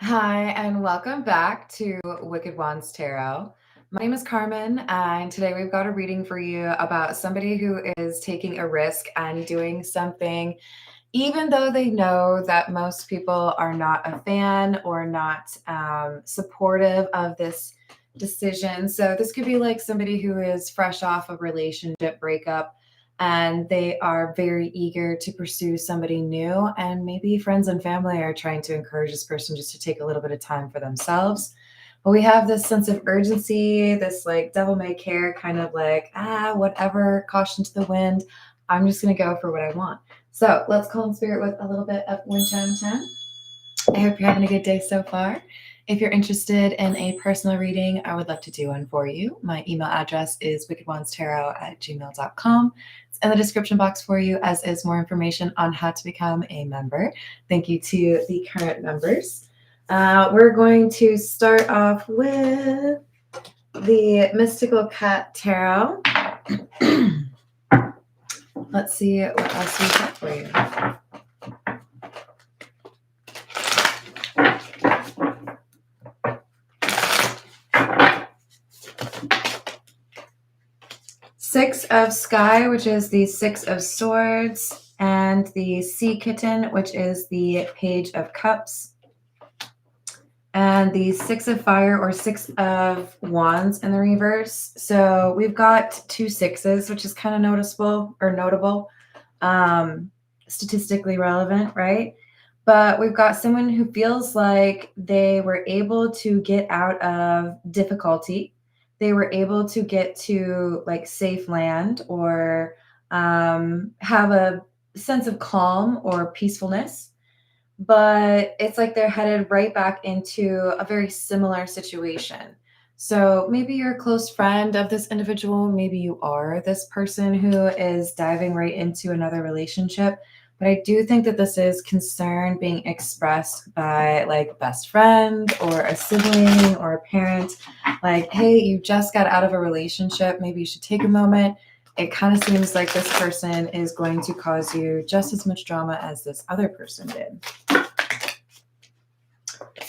Hi, and welcome back to Wicked Wands Tarot. My name is Carmen, and today we've got a reading for you about somebody who is taking a risk and doing something, even though they know that most people are not a fan or not supportive of this decision. So, this could be like somebody who is fresh off a relationship breakup and they are very eager to pursue somebody new, and maybe friends and family are trying to encourage this person just to take a little bit of time for themselves. But we have this sense of urgency, this like devil may care kind of like, whatever, caution to the wind. I'm just going to go for what I want. So let's call in spirit with a little bit of wind chime 10. I hope you're having a good day so far. If you're interested in a personal reading, I would love to do one for you. My email address is wickedwandstarot@gmail.com. It's in the description box for you, as is more information on how to become a member. Thank you to the current members. We're going to start off with the Mystical Cat Tarot. Let's see what else we got for you. Six of Sky, which is the Six of Swords, and the Sea Kitten, which is the Page of Cups, and the Six of Fire or Six of Wands in the reverse. So we've got two sixes, which is kind of noticeable or notable, statistically relevant, right? But we've got someone who feels like they were able to get out of difficulty. They were able to get to like safe land or have a sense of calm or peacefulness. But it's like they're headed right back into a very similar situation. So maybe you're a close friend of this individual. Maybe you are this person who is diving right into another relationship. But I do think that this is concern being expressed by like a best friend or a sibling or a parent. Like, hey, you just got out of a relationship. Maybe you should take a moment. It kind of seems like this person is going to cause you just as much drama as this other person did.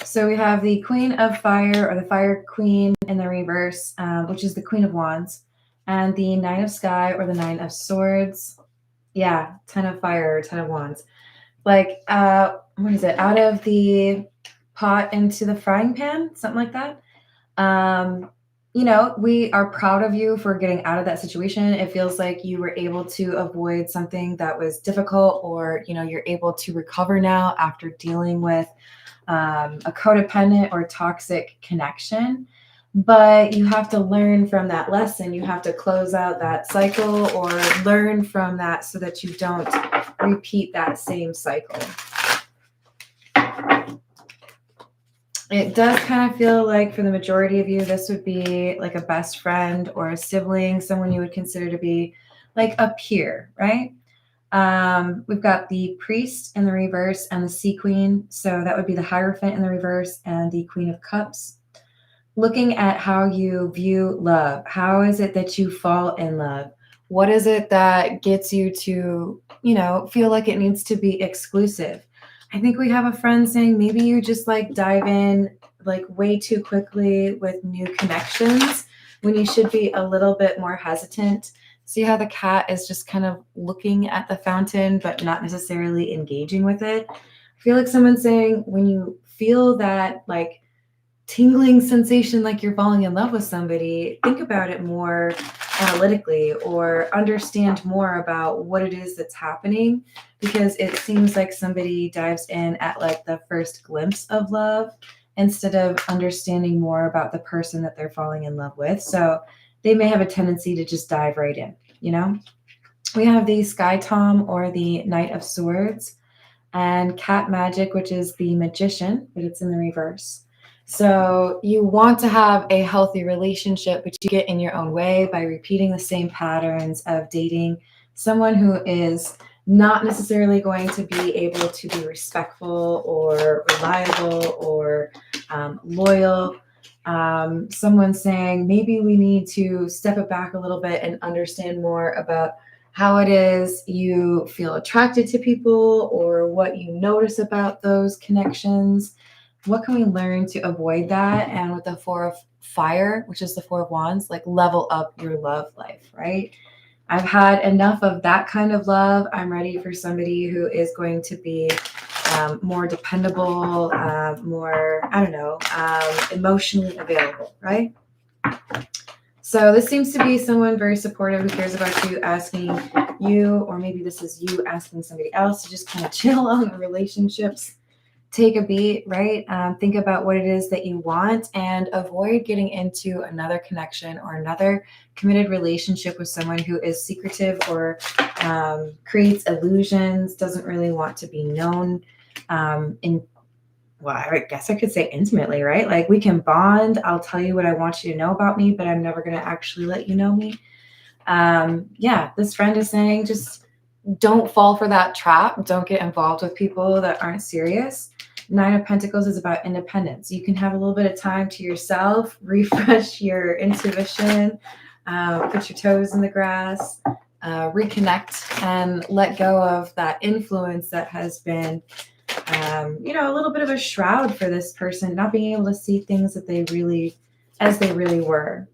So we have the Queen of Fire or the Fire Queen in the reverse, which is the Queen of Wands, and the Nine of Sky or the Nine of Swords. Yeah, 10 of Fire or 10 of Wands. Like, what is it? Out of the pot into the frying pan, something like that. We are proud of you for getting out of that situation. It feels like you were able to avoid something that was difficult, or, you're able to recover now after dealing with a codependent or toxic connection. But you have to learn from that lesson. You have to close out that cycle or learn from that so that you don't repeat that same cycle. It does kind of feel like for the majority of you, this would be like a best friend or a sibling, someone you would consider to be like a peer, right? We've got the Priest in the reverse and the Sea Queen. So that would be the Hierophant in the reverse and the Queen of Cups. Looking at how you view love. How is it that you fall in love? What is it that gets you to, feel like it needs to be exclusive? I think we have a friend saying maybe you just like dive in like way too quickly with new connections when you should be a little bit more hesitant. See how the cat is just kind of looking at the fountain, but not necessarily engaging with it? I feel like someone's saying when you feel that like tingling sensation like you're falling in love with somebody, think about it more analytically or understand more about what it is that's happening, because it seems like somebody dives in at like the first glimpse of love instead of understanding more about the person that they're falling in love with. So they may have a tendency to just dive right in, We have the Sky Tom or the Knight of Swords and Cat Magic, which is the Magician, but it's in the reverse. So you want to have a healthy relationship, but you get in your own way by repeating the same patterns of dating someone who is not necessarily going to be able to be respectful or reliable or loyal. Someone saying maybe we need to step it back a little bit and understand more about how it is you feel attracted to people or what you notice about those connections. what can we learn to avoid that? And with the Four of Fire, which is the Four of Wands, like level up your love life, right? I've had enough of that kind of love. I'm ready for somebody who is going to be more dependable, more, I don't know, emotionally available, right? So this seems to be someone very supportive who cares about you, asking you, or maybe this is you asking somebody else to just kind of chill on the relationships. Take a beat, right? Think about what it is that you want and avoid getting into another connection or another committed relationship with someone who is secretive or creates illusions, doesn't really want to be known well, I guess I could say intimately, right? Like we can bond. I'll tell you what I want you to know about me, but I'm never going to actually let you know me. Yeah, this friend is saying just don't fall for that trap. Don't get involved with people that aren't serious. Nine of Pentacles is about independence. You can have a little bit of time to yourself, refresh your intuition, put your toes in the grass, reconnect, and let go of that influence that has been a little bit of a shroud for this person, not being able to see things that as they really were.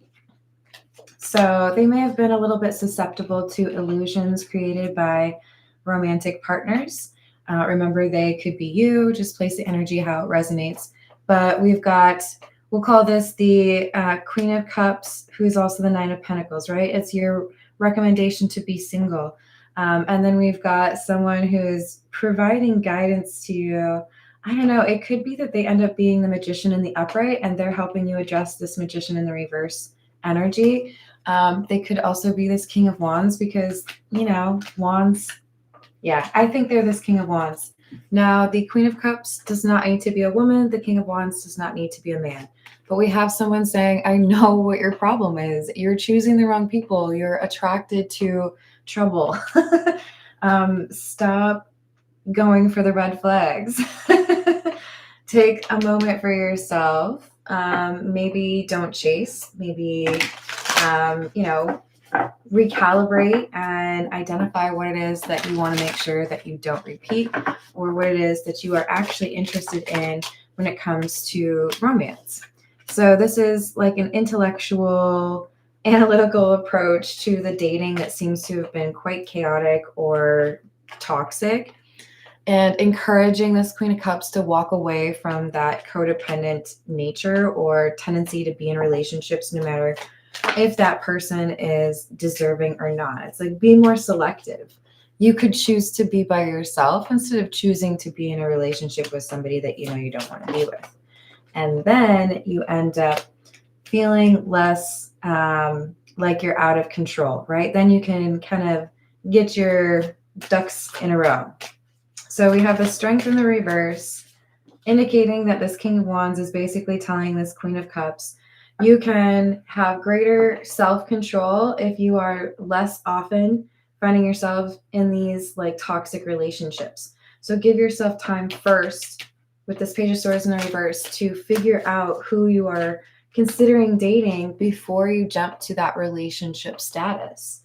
So they may have been a little bit susceptible to illusions created by romantic partners. Remember, they could be you, just place the energy how it resonates. But we'll call this the Queen of Cups, who's also the Nine of Pentacles, right? It's your recommendation to be single. And then we've got someone who's providing guidance to you. I don't know. It could be that they end up being the Magician in the upright and they're helping you adjust this Magician in the reverse energy. They could also be this King of Wands because, wands. Yeah, I think they're this King of Wands. Now, the Queen of Cups does not need to be a woman. The King of Wands does not need to be a man. But we have someone saying, I know what your problem is. You're choosing the wrong people. You're attracted to trouble. Stop going for the red flags. Take a moment for yourself. Maybe don't chase. Maybe, recalibrate and identify what it is that you want to make sure that you don't repeat, or what it is that you are actually interested in when it comes to romance. So this is like an intellectual, analytical approach to the dating that seems to have been quite chaotic or toxic, and encouraging this Queen of Cups to walk away from that codependent nature or tendency to be in relationships no matter if that person is deserving or not. It's like, be more selective. You could choose to be by yourself instead of choosing to be in a relationship with somebody that you don't want to be with. And then you end up feeling less like you're out of control, right? Then you can kind of get your ducks in a row. So we have the Strength in the reverse, indicating that this King of Wands is basically telling this Queen of Cups, you can have greater self-control if you are less often finding yourself in these like toxic relationships. So give yourself time first with this Page of Swords in the reverse to figure out who you are considering dating before you jump to that relationship status.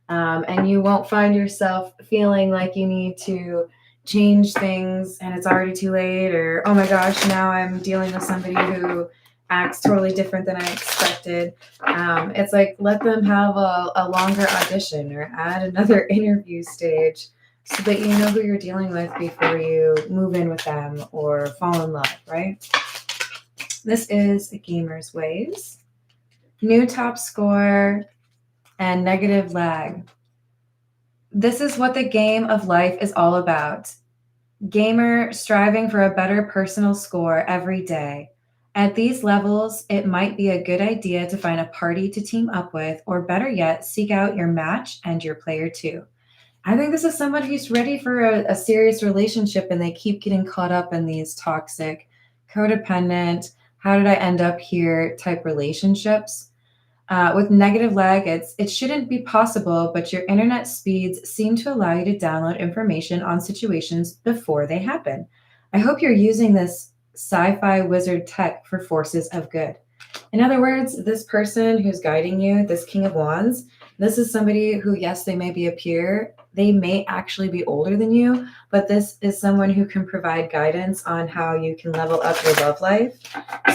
And you won't find yourself feeling like you need to change things and it's already too late, or, oh my gosh, now I'm dealing with somebody who acts totally different than I expected. It's like, let them have a longer audition or add another interview stage so that you know who you're dealing with before you move in with them or fall in love, right? This is a gamer's ways. New top score and negative lag. This is what the game of life is all about. Gamer striving for a better personal score every day. At these levels, it might be a good idea to find a party to team up with, or better yet, seek out your match and your player too. I think this is someone who's ready for a serious relationship and they keep getting caught up in these toxic, codependent, how did I end up here type relationships. With negative lag, it shouldn't be possible, but your internet speeds seem to allow you to download information on situations before they happen. I hope you're using this sci-fi wizard tech for forces of good. In other words, this person who's guiding you, this King of Wands, this is somebody who, yes, they may be a peer, They may actually be older than you, but this is someone who can provide guidance on how you can level up your love life.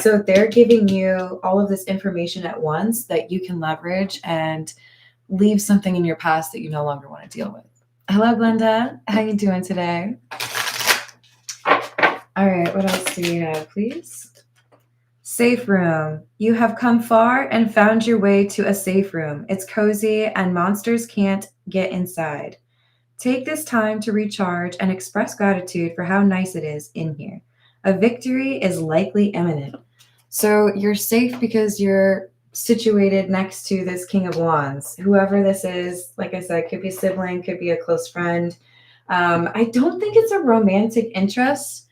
So they're giving you all of this information at once that you can leverage and leave something in your past that you no longer want to deal with. Hello, Glenda. How you doing today? All right, what else do we have, please? Safe room. You have come far and found your way to a safe room. It's cozy and monsters can't get inside. Take this time to recharge and express gratitude for how nice it is in here. A victory is likely imminent. So you're safe because you're situated next to this King of Wands. Whoever this is, like I said, could be a sibling, could be a close friend. I don't think it's a romantic interest.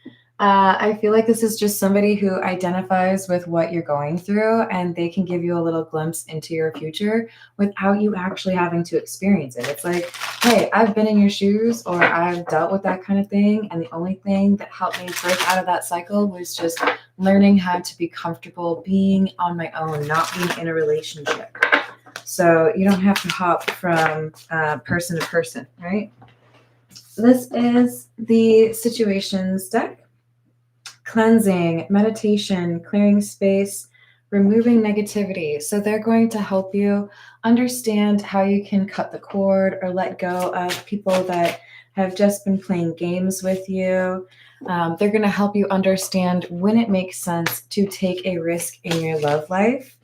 I feel like this is just somebody who identifies with what you're going through, and they can give you a little glimpse into your future without you actually having to experience it. It's like, hey, I've been in your shoes, or I've dealt with that kind of thing, and the only thing that helped me break out of that cycle was just learning how to be comfortable being on my own, not being in a relationship. So you don't have to hop from person to person, right? This is the situations deck. Cleansing, meditation, clearing space, removing negativity. So they're going to help you understand how you can cut the cord or let go of people that have just been playing games with you. They're going to help you understand when it makes sense to take a risk in your love life.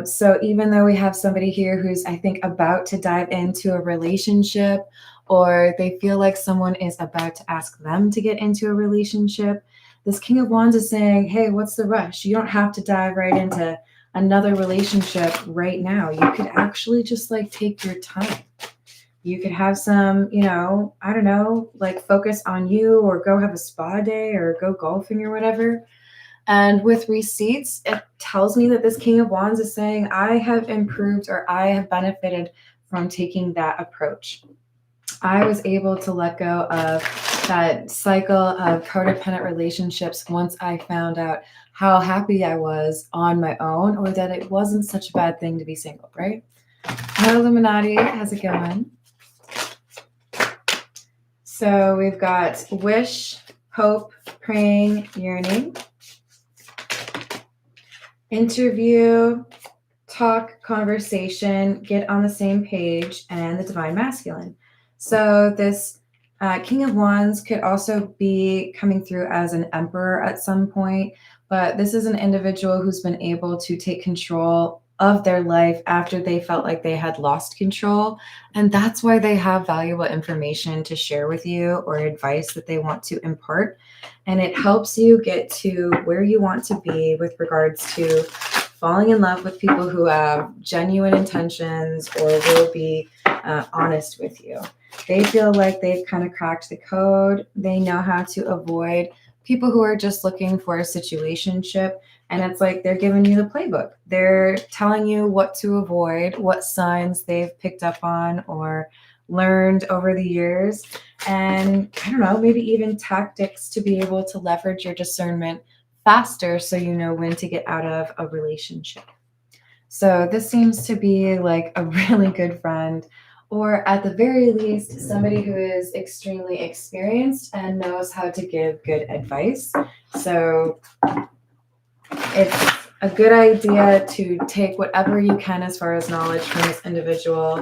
So even though we have somebody here who's, I think, about to dive into a relationship, or they feel like someone is about to ask them to get into a relationship, this King of Wands is saying, hey, what's the rush? You don't have to dive right into another relationship right now. You could actually just like take your time. You could have some, I don't know, like focus on you, or go have a spa day, or go golfing or whatever. And with receipts, it tells me that this King of Wands is saying, I have improved, or I have benefited from taking that approach. I was able to let go of that cycle of codependent relationships once I found out how happy I was on my own, or that it wasn't such a bad thing to be single, right? Hello, Illuminati. How's it going? So we've got wish, hope, praying, yearning, interview, talk, conversation, get on the same page, and the divine masculine. So this King of Wands could also be coming through as an emperor at some point, but this is an individual who's been able to take control of their life after they felt like they had lost control. And that's why they have valuable information to share with you, or advice that they want to impart. And it helps you get to where you want to be with regards to falling in love with people who have genuine intentions or will be honest with you. They feel like they've kind of cracked the code. They know how to avoid people who are just looking for a situationship. And it's like they're giving you the playbook. They're telling you what to avoid, what signs they've picked up on or learned over the years. And I don't know, maybe even tactics to be able to leverage your discernment faster so you know when to get out of a relationship. So this seems to be like a really good friend, or at the very least, somebody who is extremely experienced and knows how to give good advice. So it's a good idea to take whatever you can as far as knowledge from this individual.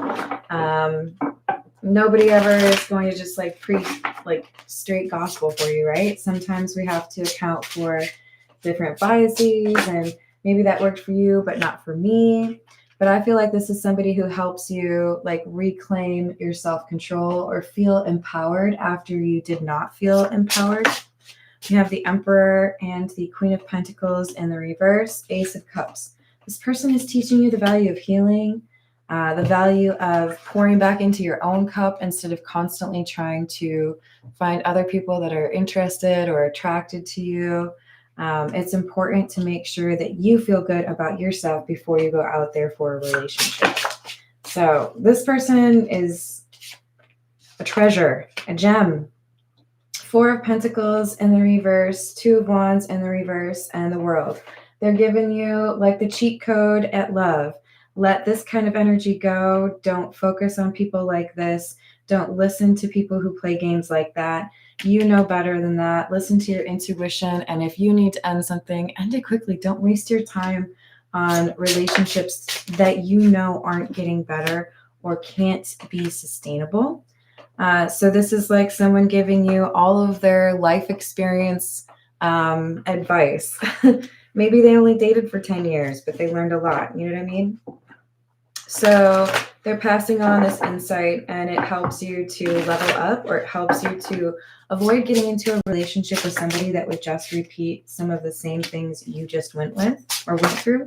Nobody ever is going to just like preach like straight gospel for you, right? Sometimes we have to account for different biases, and maybe that worked for you, but not for me. But I feel like this is somebody who helps you like reclaim your self-control or feel empowered after you did not feel empowered. You have the Emperor and the Queen of Pentacles in the reverse, Ace of Cups. This person is teaching you the value of healing, the value of pouring back into your own cup instead of constantly trying to find other people that are interested or attracted to you. It's important to make sure that you feel good about yourself before you go out there for a relationship. So this person is a treasure, a gem. Four of Pentacles in the reverse, Two of Wands in the reverse, and the World. They're giving you like the cheat code at love. Let this kind of energy go. Don't focus on people like this. Don't listen to people who play games like that. You know better than that. Listen to your intuition. And if you need to end something, end it quickly. Don't waste your time on relationships that you know aren't getting better or can't be sustainable. So this is like someone giving you all of their life experience advice. Maybe they only dated for 10 years, but they learned a lot. You know what I mean? So they're passing on this insight, and it helps you to level up, or it helps you to avoid getting into a relationship with somebody that would just repeat some of the same things you just went through.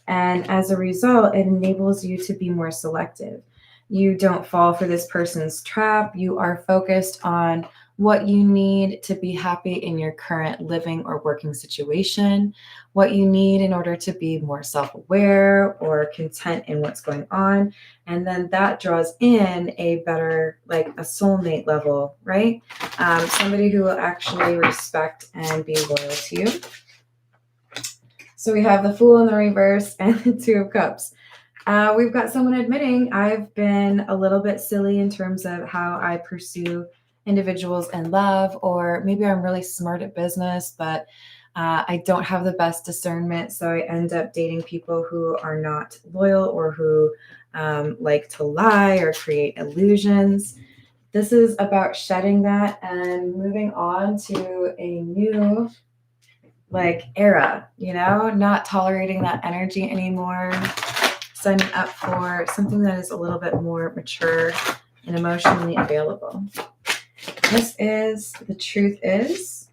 And as a result, it enables you to be more selective. You don't fall for this person's trap. You are focused on what you need to be happy in your current living or working situation, what you need in order to be more self-aware or content in what's going on. And then that draws in a better, like a soulmate level, right? Somebody who will actually respect and be loyal to you. So we have the Fool in the reverse and the Two of Cups. We've got someone admitting I've been a little bit silly in terms of how I pursue individuals in love, or maybe I'm really smart at business, but I don't have the best discernment. So I end up dating people who are not loyal, or who like to lie or create illusions. This is about shedding that and moving on to a new era, not tolerating that energy anymore, signing up for something that is a little bit more mature and emotionally available. The truth is,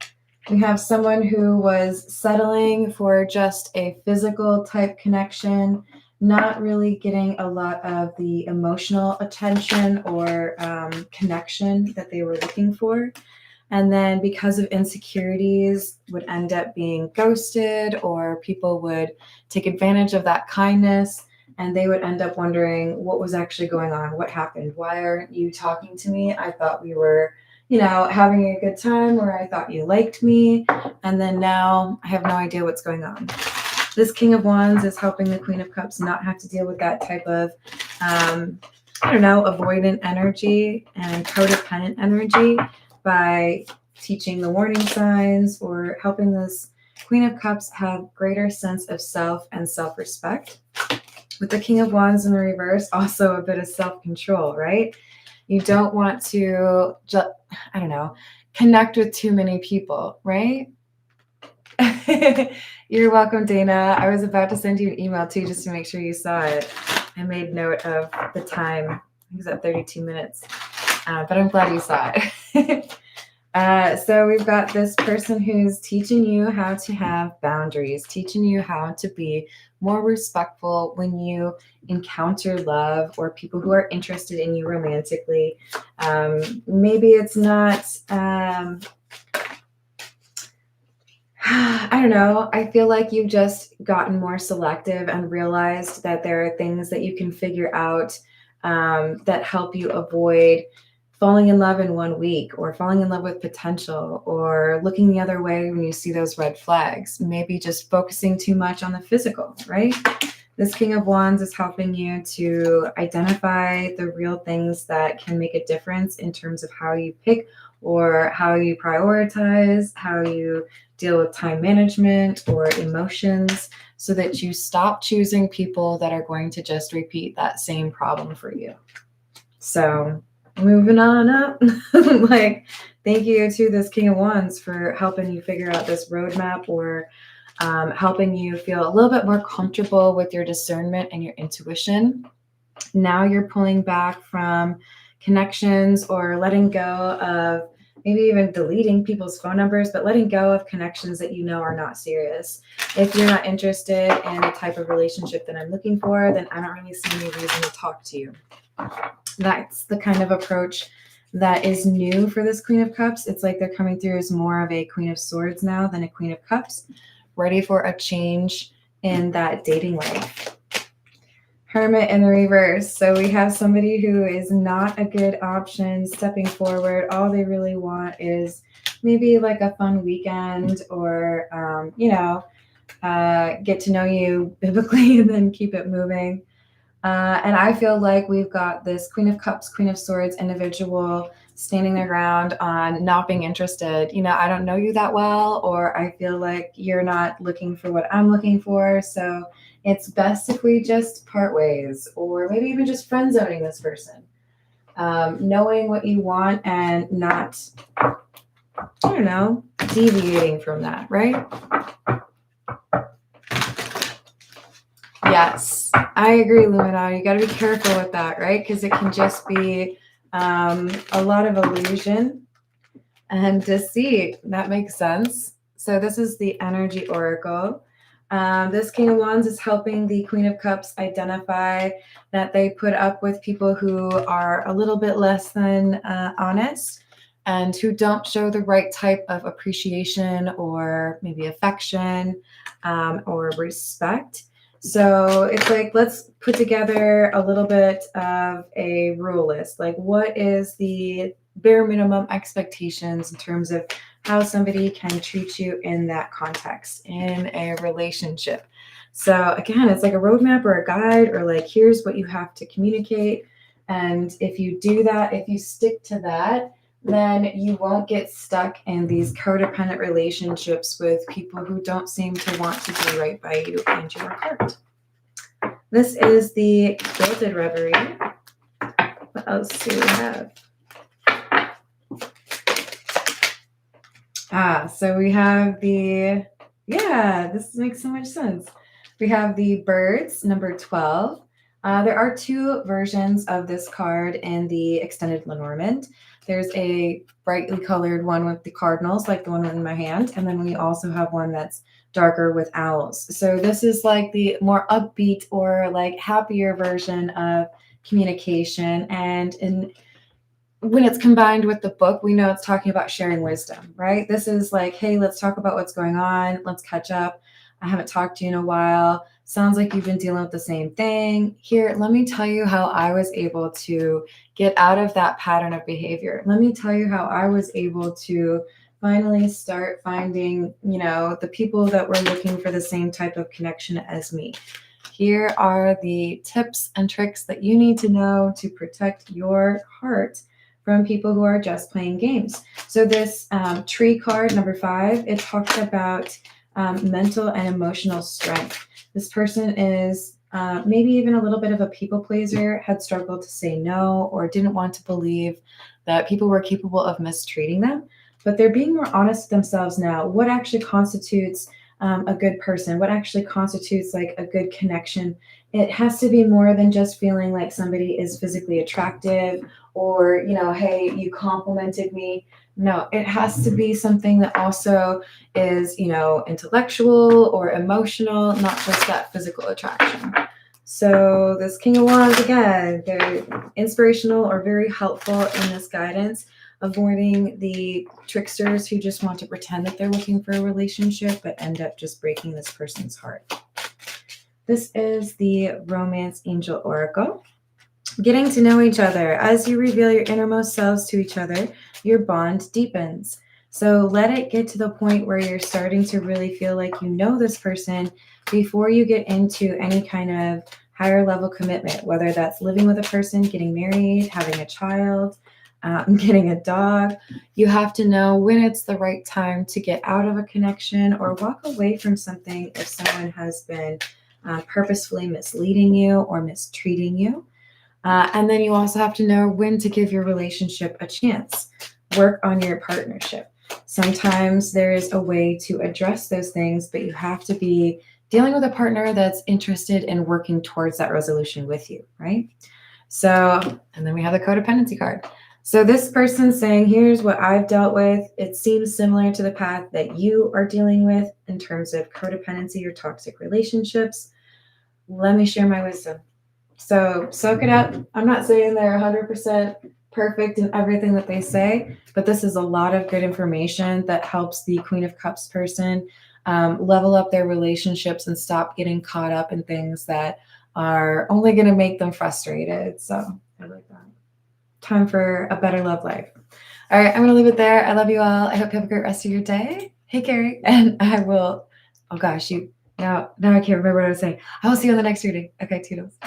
we have someone who was settling for just a physical type connection, not really getting a lot of the emotional attention or connection that they were looking for. And then because of insecurities would end up being ghosted, or people would take advantage of that kindness, and they would end up wondering what was actually going on. What happened? Why aren't you talking to me? I thought we were, having a good time, or I thought you liked me. And then now I have no idea what's going on. This King of Wands is helping the Queen of Cups not have to deal with that type of, avoidant energy and codependent energy, by teaching the warning signs or helping this Queen of Cups have greater sense of self and self-respect. With the King of Wands in the reverse, also a bit of self-control, right? You don't want to, connect with too many people, right? You're welcome, Dana. I was about to send you an email too, just to make sure you saw it. I made note of the time. I think it's at 32 minutes. But I'm glad you saw it. So we've got this person who's teaching you how to have boundaries, teaching you how to be more respectful when you encounter love or people who are interested in you romantically. Maybe it's not, I feel like you've just gotten more selective and realized that there are things that you can figure out that help you avoid falling in love in 1 week, or falling in love with potential, or looking the other way when you see those red flags. Maybe just focusing too much on the physical, right? This King of Wands is helping you to identify the real things that can make a difference in terms of how you pick, or how you prioritize, how you deal with time management or emotions, so that you stop choosing people that are going to just repeat that same problem for you. So moving on up, thank you to this King of Wands for helping you figure out this roadmap, or helping you feel a little bit more comfortable with your discernment and your intuition. Now you're pulling back from connections, or letting go of, maybe even deleting people's phone numbers, but letting go of connections that you know are not serious. If you're not interested in the type of relationship that I'm looking for, then I don't really see any reason to talk to you. That's the kind of approach that is new for this Queen of Cups. It's like they're coming through as more of a Queen of Swords now than a Queen of Cups, ready for a change in that dating life. Hermit in the reverse. So we have somebody who is not a good option stepping forward. All they really want is maybe like a fun weekend, or, get to know you biblically and then keep it moving. And I feel like we've got this Queen of Cups, Queen of Swords individual standing their ground on not being interested. You know, I don't know you that well, or I feel like you're not looking for what I'm looking for. So it's best if we just part ways, or maybe even just friend zoning this person. Knowing what you want and not, I don't know, deviating from that, right? Yes, I agree, Lumina. You got to be careful with that, right? Because it can just be a lot of illusion and deceit. That makes sense. So this is the energy oracle. This King of Wands is helping the Queen of Cups identify that they put up with people who are a little bit less than honest and who don't show the right type of appreciation or maybe affection or respect. So it's like, let's put together a little bit of a rule list. Like, what is the bare minimum expectations in terms of how somebody can treat you in that context in a relationship? So again, it's like a roadmap or a guide, or like, here's what you have to communicate. And if you do that, if you stick to that, then you won't get stuck in these codependent relationships with people who don't seem to want to do right by you and your heart. This is the Gilded Reverie. What else do we have? So we have this makes so much sense. We have the Birds, number 12. There are two versions of this card in the extended Lenormand. There's a brightly colored one with the cardinals, like the one in my hand, and then we also have one that's darker with owls. So this is like the more upbeat or like happier version of communication. And when it's combined with the book, we know it's talking about sharing wisdom, right? This is like, hey, let's talk about what's going on. Let's catch up. I haven't talked to you in a while. Sounds like you've been dealing with the same thing. Here, let me tell you how I was able to get out of that pattern of behavior. Let me tell you how I was able to finally start finding, the people that were looking for the same type of connection as me. Here are the tips and tricks that you need to know to protect your heart from people who are just playing games. So this tree card, number 5, it talks about mental and emotional strength. This person is maybe even a little bit of a people pleaser, had struggled to say no, or didn't want to believe that people were capable of mistreating them. But they're being more honest with themselves now. What actually constitutes a good person? What actually constitutes like a good connection? It has to be more than just feeling like somebody is physically attractive, or, hey, you complimented me. No, it has to be something that also is, intellectual or emotional, not just that physical attraction. So this King of Wands, again, very inspirational or very helpful in this guidance, avoiding the tricksters who just want to pretend that they're looking for a relationship but end up just breaking this person's heart. This is the Romance Angel Oracle. Getting to know each other. As you reveal your innermost selves to each other, your bond deepens. So let it get to the point where you're starting to really feel like you know this person before you get into any kind of higher level commitment, whether that's living with a person, getting married, having a child, getting a dog. You have to know when it's the right time to get out of a connection or walk away from something if someone has been purposefully misleading you or mistreating you. And then you also have to know when to give your relationship a chance. Work on your partnership. Sometimes there is a way to address those things, but you have to be dealing with a partner that's interested in working towards that resolution with you, right? So, and then we have the codependency card. So this person's saying, here's what I've dealt with. It seems similar to the path that you are dealing with in terms of codependency or toxic relationships. Let me share my wisdom. So soak it up. I'm not saying they're 100% perfect in everything that they say, but this is a lot of good information that helps the Queen of Cups person level up their relationships and stop getting caught up in things that are only going to make them frustrated. So I like that. Time for a better love life. All right, I'm going to leave it there. I love you all. I hope you have a great rest of your day. Hey, Carrie. And I will, oh gosh, now I can't remember what I was saying. I will see you on the next reading. Okay, toodles.